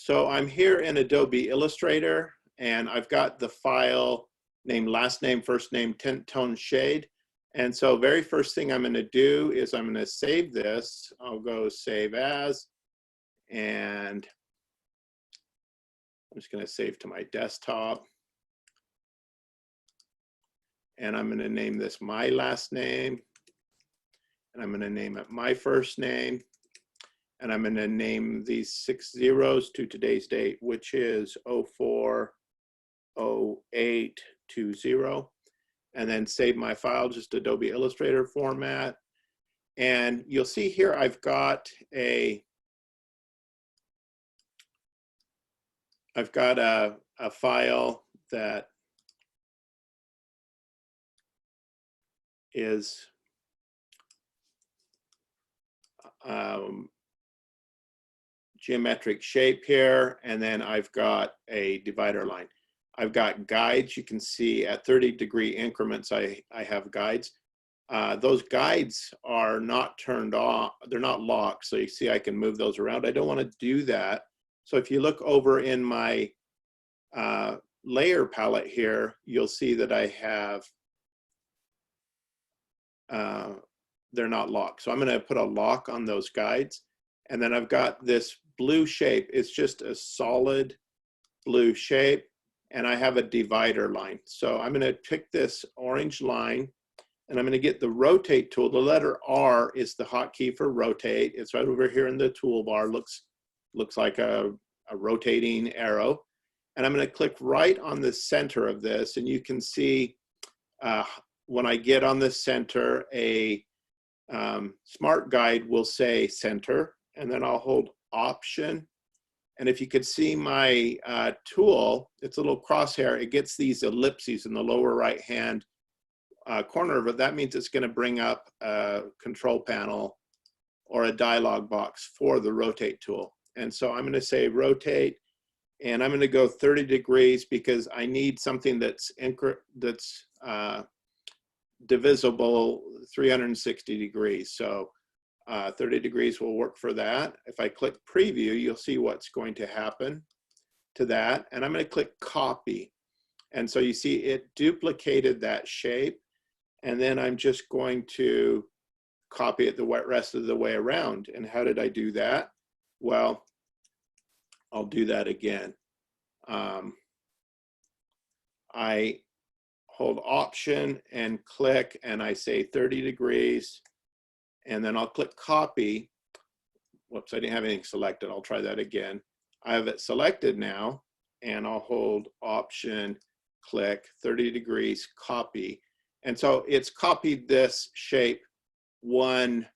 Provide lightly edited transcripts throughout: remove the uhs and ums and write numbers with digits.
So I'm here in Adobe Illustrator, and I've got the file named last name, first name, Tint-Tone-Shade. And so very first thing I'm going to do is I'm going to save this. I'll go save as, and I'm just going to save to my desktop. And I'm going to name this my last name, and I'm going to name it my first name. And I'm going to name these 6 zeros to today's date, which is 040820. And then save my file, just Adobe Illustrator format. And you'll see here I've got a file that is geometric shape here, and then I've got a divider line. I've got guides. You can see at 30-degree increments I have guides. Those guides are not turned off, they're not locked, so you see I can move those around. I don't want to do that. So if you look over in my layer palette here, you'll see that I have, they're not locked. So I'm going to put a lock on those guides. And then I've got this blue shape. It's just a solid blue shape. And I have a divider line. So I'm going to pick this orange line, and I'm going to get the rotate tool. The letter R is the hotkey for rotate. It's right over here in the toolbar. Looks like a rotating arrow. And I'm going to click right on the center of this. And you can see when I get on the center, a smart guide will say center. And then I'll hold Option. And if you could see my tool, it's a little crosshair. It gets these ellipses in the lower right-hand corner, but that means it's going to bring up a control panel or a dialog box for the rotate tool. And so I'm going to say rotate, and I'm going to go 30 degrees because I need something that's divisible 360 degrees. So 30 degrees will work for that. If I click preview, you'll see what's going to happen to that. And I'm going to click copy. And so you see it duplicated that shape. And then I'm just going to copy it the rest of the way around. And how did I do that? Well, I'll do that again. I hold Option and click, and I say 30 degrees. And then I'll click copy. Whoops, I didn't have anything selected. I'll try that again. I have it selected now, and I'll hold Option, click 30 degrees, copy. And so it's copied this shape one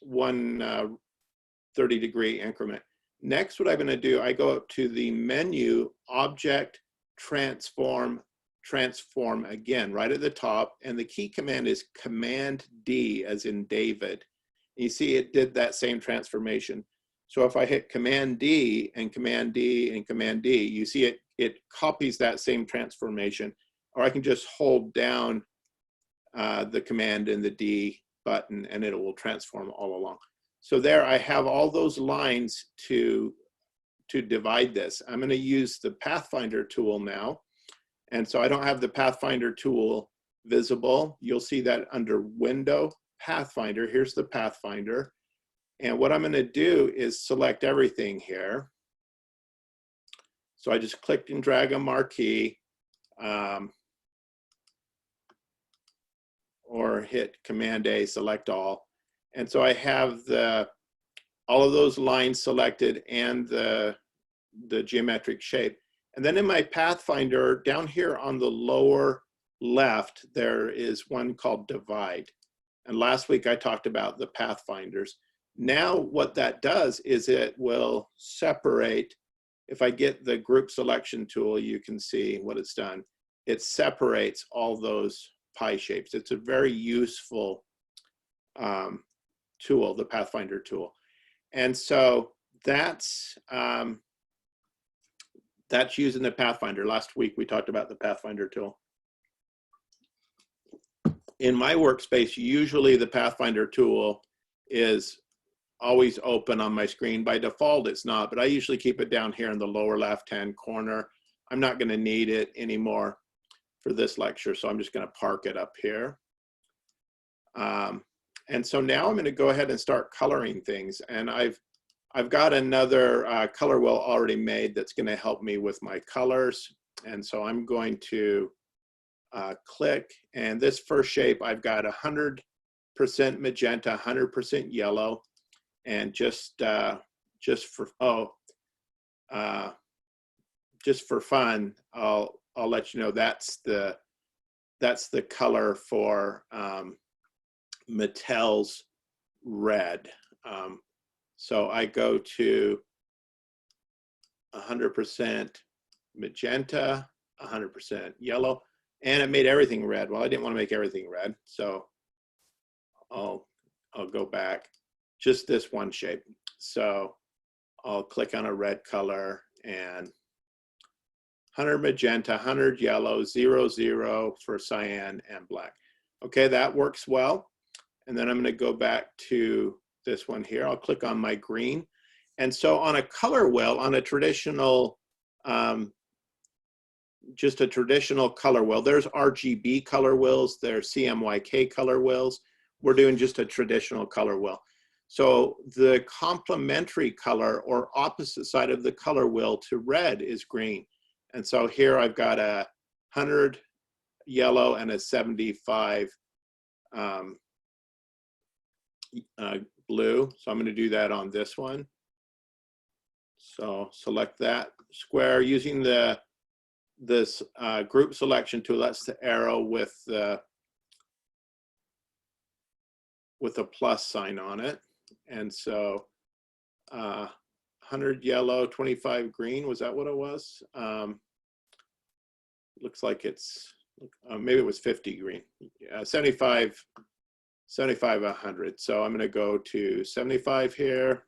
30-degree increment. Next, what I'm going to do, I go up to the menu, Object, Transform again, right at the top, and the key command is Command D, as in David. You see it did that same transformation. So if I hit Command D and Command D and Command D, you see it copies that same transformation. Or I can just hold down the Command and the D button, and it will transform all along. So there I have all those lines to divide this. I'm going to use the Pathfinder tool now. And so I don't have the Pathfinder tool visible. You'll see that under Window, Pathfinder. Here's the Pathfinder. And what I'm going to do is select everything here. So I just click and drag a marquee, or hit Command A, select all. And so I have all of those lines selected and the geometric shape. And then in my Pathfinder, down here on the lower left, there is one called Divide. And last week I talked about the Pathfinders. Now what that does is it will separate. If I get the group selection tool, you can see what it's done. It separates all those pie shapes. It's a very useful tool, the Pathfinder tool. And so that's using the Pathfinder. Last week we talked about the Pathfinder tool. In my workspace, usually the Pathfinder tool is always open on my screen. By default, it's not, but I usually keep it down here in the lower left-hand corner. I'm not going to need it anymore for this lecture, so I'm just going to park it up here. And so now I'm going to go ahead and start coloring things. And I've got another color wheel already made that's going to help me with my colors. And so I'm going to click, and this first shape, I've got 100% magenta, 100% yellow, and just for fun, I'll let you know that's the color for Mattel's red. So I go to 100% magenta, 100% yellow, and it made everything red. Well, I didn't want to make everything red, so I'll go back, just this one shape. So I'll click on a red color and 100 magenta, 100 yellow, 0, 0 for cyan and black. Okay, that works well. And then I'm going to go back to this one here. I'll click on my green. And so on a color wheel, on a traditional, just a traditional color wheel, there's RGB color wheels, there's CMYK color wheels. We're doing just a traditional color wheel. So the complementary color or opposite side of the color wheel to red is green. And so here I've got a 100 yellow and a 75 blue. So I'm going to do that on this one. So select that square using this group selection tool. That's the arrow with a plus sign on it. And so 100 yellow, 25 green, was that what it was? Looks like it's, maybe it was 50 green. 75, 100. So I'm going to go to 75 here.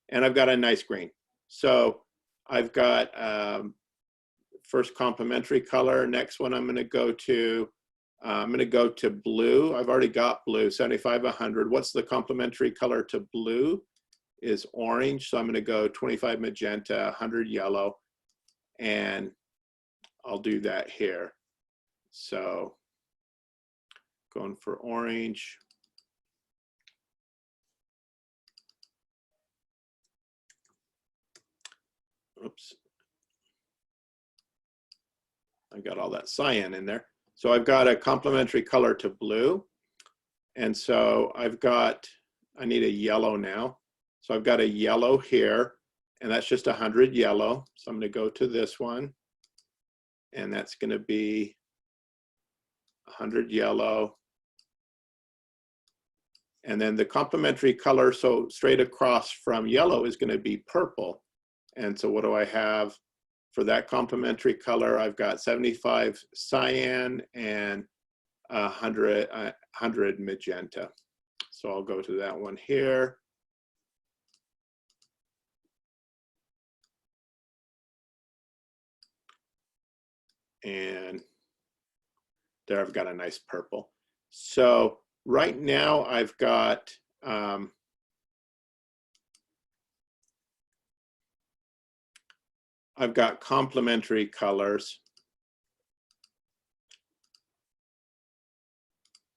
And I've got a nice green. So I've got first complementary color. Next one I'm going to go to, blue. I've already got blue, 75, 100. What's the complementary color to blue? Is orange. So I'm going to go 25 magenta, 100 yellow, and I'll do that here. So going for orange. Oops. I got all that cyan in there. So I've got a complementary color to blue. And so I need a yellow now. So I've got a yellow here, and that's just 100 yellow. So I'm going to go to this one, and that's going to be 100 yellow. And then the complementary color, so straight across from yellow, is going to be purple. And so what do I have for that complementary color? I've got 75 cyan and 100 magenta. So I'll go to that one here. And there I've got a nice purple. So right now I've got complementary colors.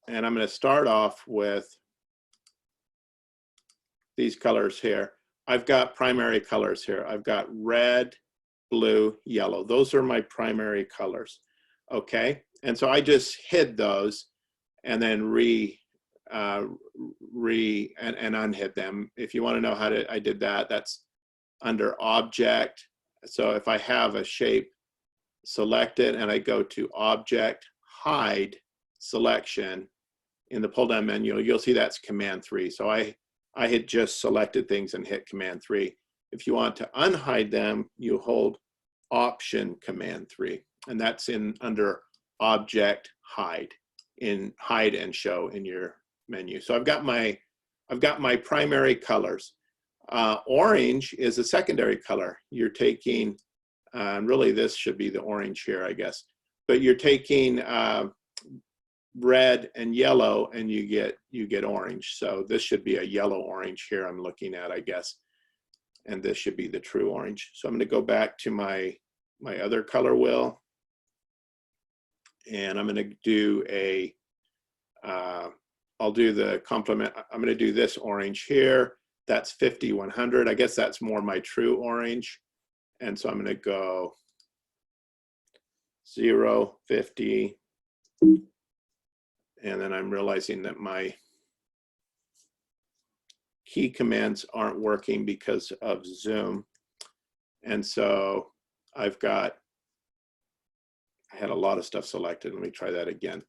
And I'm going to start off with these colors here. I've got primary colors here. I've got red, blue, yellow. Those are my primary colors. Okay. And so I just hid those and then unhid them. If you want to know how I did that, that's under Object. So if I have a shape selected and I go to Object, Hide, Selection in the pull down menu, you'll see that's Command 3. So I had just selected things and hit Command 3. If you want to unhide them, you hold Option Command 3, and that's under Object, Hide, in Hide and Show in your menu. So I've got my primary colors. Orange is a secondary color. You're taking, really this should be the orange here, I guess, but you're taking red and yellow, and you get orange. So this should be a yellow orange here I'm looking at, I guess. And this should be the true orange. So I'm going to go back to my other color wheel, and I'm going to do a I'll do the complement. I'm going to do this orange here. That's 50, 100. I guess that's more my true orange. And so I'm going to go 0, 50. And then I'm realizing that my key commands aren't working because of Zoom. And so I had a lot of stuff selected. Let me try that again.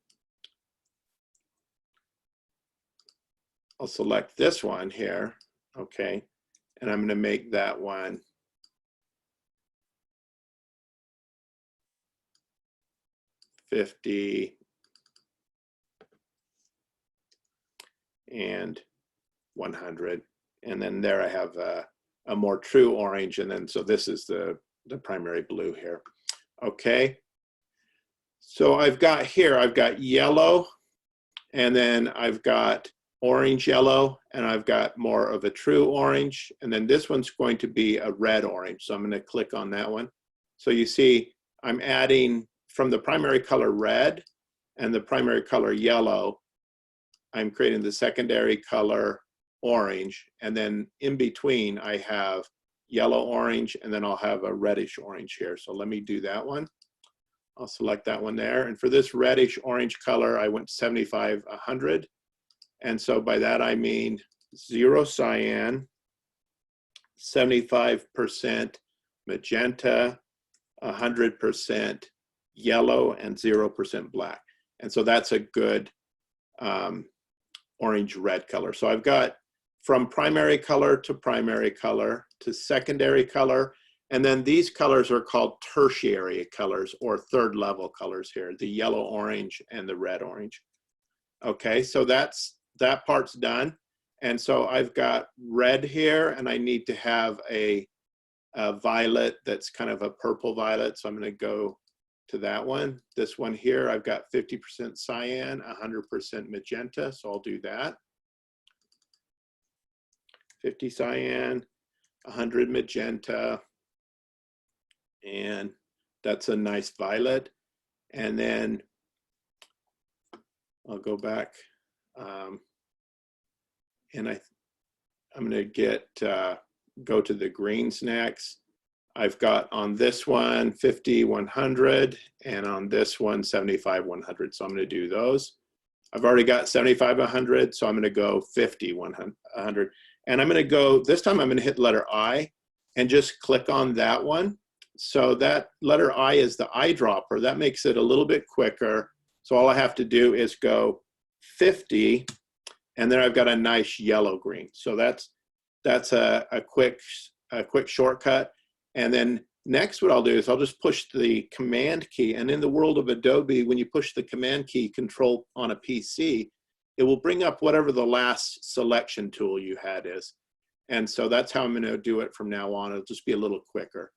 I'll select this one here, okay, and I'm going to make that one 50 and 100, and then there I have a more true orange, and then so this is the primary blue here, okay. So I've got yellow, and then I've got orange yellow, and I've got more of a true orange, and then this one's going to be a red orange. So I'm going to click on that one. So you see I'm adding from the primary color red and the primary color yellow, I'm creating the secondary color orange, and then in between I have yellow orange, and then I'll have a reddish orange here. So let me do that one. I'll select that one there, and for this reddish orange color I went 75, 100. And so by that I mean 0 cyan, 75% magenta, 100% yellow, and 0% black. And so that's a good orange-red color. So I've got from primary color to secondary color, and then these colors are called tertiary colors or third level colors here, the yellow orange and the red orange. Okay, so that part's done. And so I've got red here, and I need to have a violet that's kind of a purple violet. So I'm going to go to that one. This one here, I've got 50% cyan, 100% magenta. So I'll do that. 50 cyan, 100 magenta, and that's a nice violet. And then I'll go back. And I'm going to go to the greens next. I've got on this one 50, 100, and on this one 75, 100. So I'm going to do those. I've already got 75, 100, so I'm going to go 50, 100. And I'm going to go, this time I'm going to hit letter I and just click on that one. So that letter I is the eyedropper. That makes it a little bit quicker. So all I have to do is go 50, and then I've got a nice yellow green. So that's a quick shortcut. And then next what I'll do is I'll just push the command key. And in the world of Adobe, when you push the command key control on a PC, it will bring up whatever the last selection tool you had is. And so that's how I'm going to do it from now on. It'll just be a little quicker.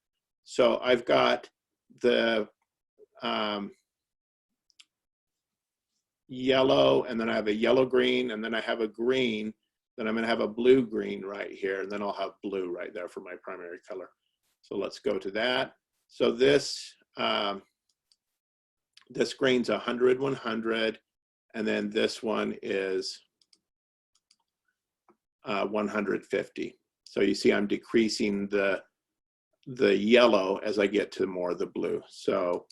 So I've got the yellow, and then I have a yellow green, and then I have a green, then I'm going to have a blue green right here, and then I'll have blue right there for my primary color. So let's go to that. So this green's 100, 100, and then this one is 150. So you see I'm decreasing the yellow as I get to more of the blue. So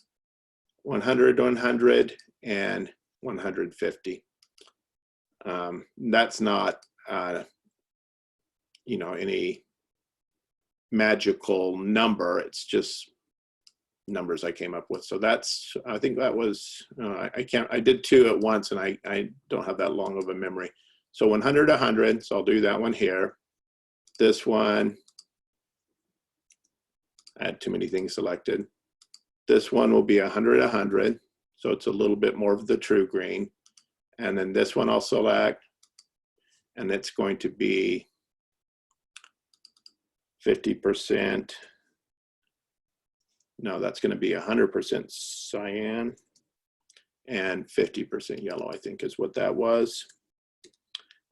100, 100, and 150. That's not, you know, any magical number. It's just numbers I came up with. So that's, I think that was, I did two at once, and I don't have that long of a memory. So 100, 100, so I'll do that one here. This one, I had too many things selected. This one will be 100, 100. So it's a little bit more of the true green. And then this one I'll select, and it's going to be 50%. No, that's going to be 100% cyan. and 50% yellow, I think is what that was.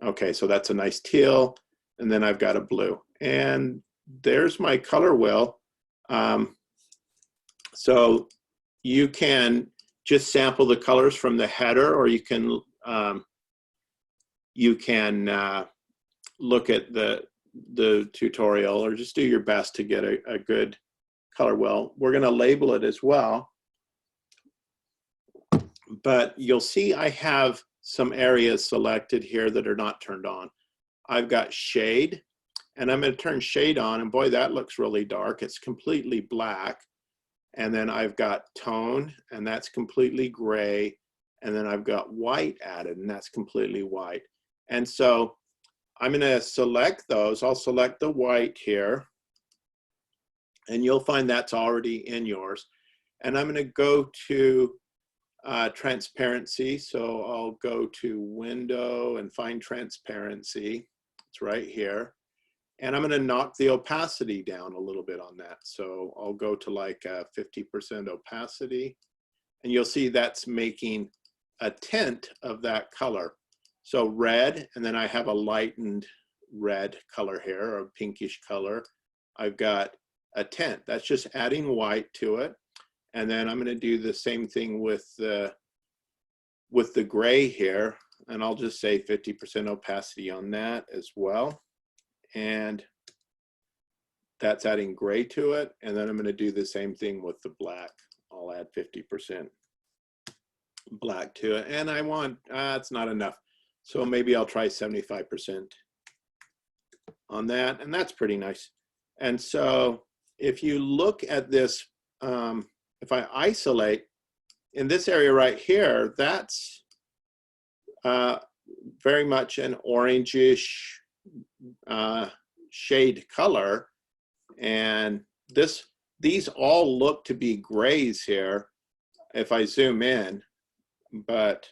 Okay, so that's a nice teal, and then I've got a blue. And there's my color wheel. So you can just sample the colors from the header, or you can look at the tutorial, or just do your best to get a good color wheel. We're going to label it as well, but you'll see I have some areas selected here that are not turned on. I've got shade, and I'm going to turn shade on, and boy, that looks really dark. It's completely black. And then I've got tone, and that's completely gray. And then I've got white added, and that's completely white. And so I'm going to select those. I'll select the white here, and you'll find that's already in yours. And I'm going to go to transparency. So I'll go to window and find transparency. It's right here. And I'm going to knock the opacity down a little bit on that. So I'll go to like 50% opacity, and you'll see that's making a tint of that color. So red, and then I have a lightened red color here, or a pinkish color. I've got a tint. That's just adding white to it. And then I'm going to do the same thing with the gray here, and I'll just say 50% opacity on that as well. And that's adding gray to it. And then I'm going to do the same thing with the black. I'll add 50% black to it. And I want, it's not enough. So maybe I'll try 75% on that. And that's pretty nice. And so if you look at this, if I isolate in this area right here, that's very much an orangish shade color, and these all look to be grays here if I zoom in, but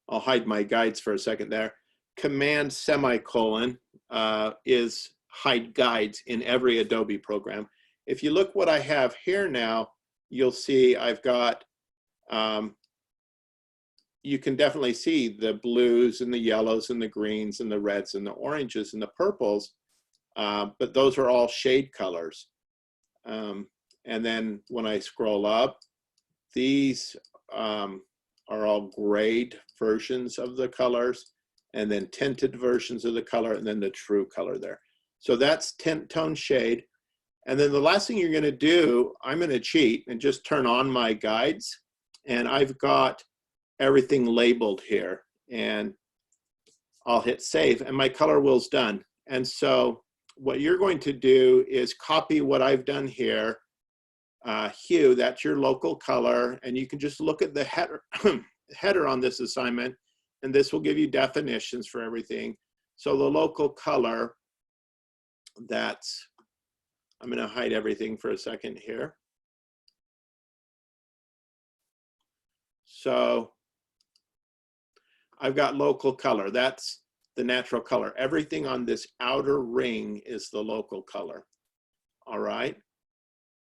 I'll hide my guides for a second there. Command semicolon is hide guides in every Adobe program. If you look what I have here now, you'll see I've got you can definitely see the blues and the yellows and the greens and the reds and the oranges and the purples, but those are all shade colors. And then when I scroll up, these are all grayed versions of the colors, and then tinted versions of the color, and then the true color there. So that's Tint-Tone-Shade. And then the last thing you're going to do, I'm going to cheat and just turn on my guides, and I've got everything labeled here, and I'll hit save, and my color wheel's done. And so what you're going to do is copy what I've done here. Hue, that's your local color, and you can just look at the header, header on this assignment, and this will give you definitions for everything. So the local color, that's, I'm going to hide everything for a second here. So I've got local color. That's the natural color. Everything on this outer ring is the local color. All right.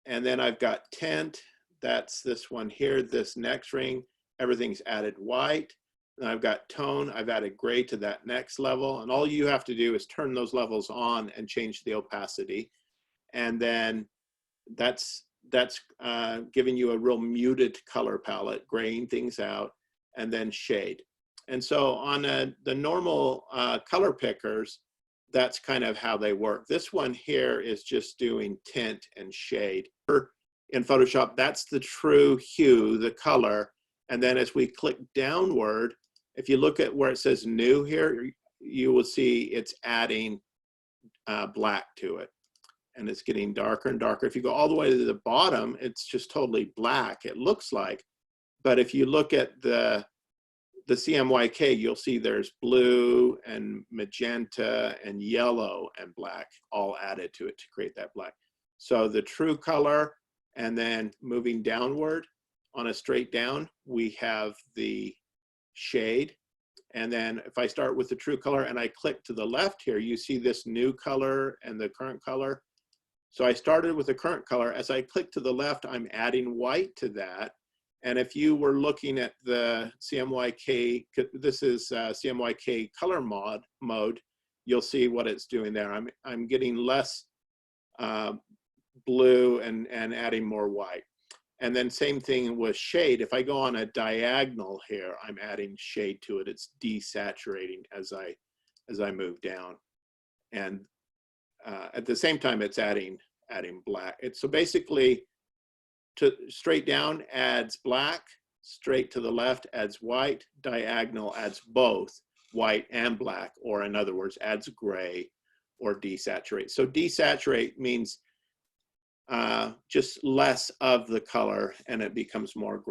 And then I've got tint. That's this one here, this next ring. Everything's added white. And I've got tone. I've added gray to that next level. And all you have to do is turn those levels on and change the opacity. And then that's giving you a real muted color palette, graying things out, and then shade. And so on the normal color pickers, that's kind of how they work. This one here is just doing tint and shade. In Photoshop, that's the true hue, the color. And then as we click downward, if you look at where it says new here, you will see it's adding black to it. And it's getting darker and darker. If you go all the way to the bottom, it's just totally black, it looks like. But if you look at the CMYK, you'll see there's blue and magenta and yellow and black all added to it to create that black. So the true color, and then moving downward on a straight down, we have the shade. And then if I start with the true color and I click to the left here, you see this new color and the current color. So I started with the current color. As I click to the left, I'm adding white to that. And if you were looking at the CMYK, this is CMYK color mode, you'll see what it's doing there. I'm getting less blue and adding more white. And then same thing with shade. If I go on a diagonal here, I'm adding shade to it. It's desaturating as I move down. And at the same time, it's adding black. So basically, straight down adds black, straight to the left adds white, diagonal adds both white and black, or in other words, adds gray or desaturate. So desaturate means just less of the color and it becomes more gray.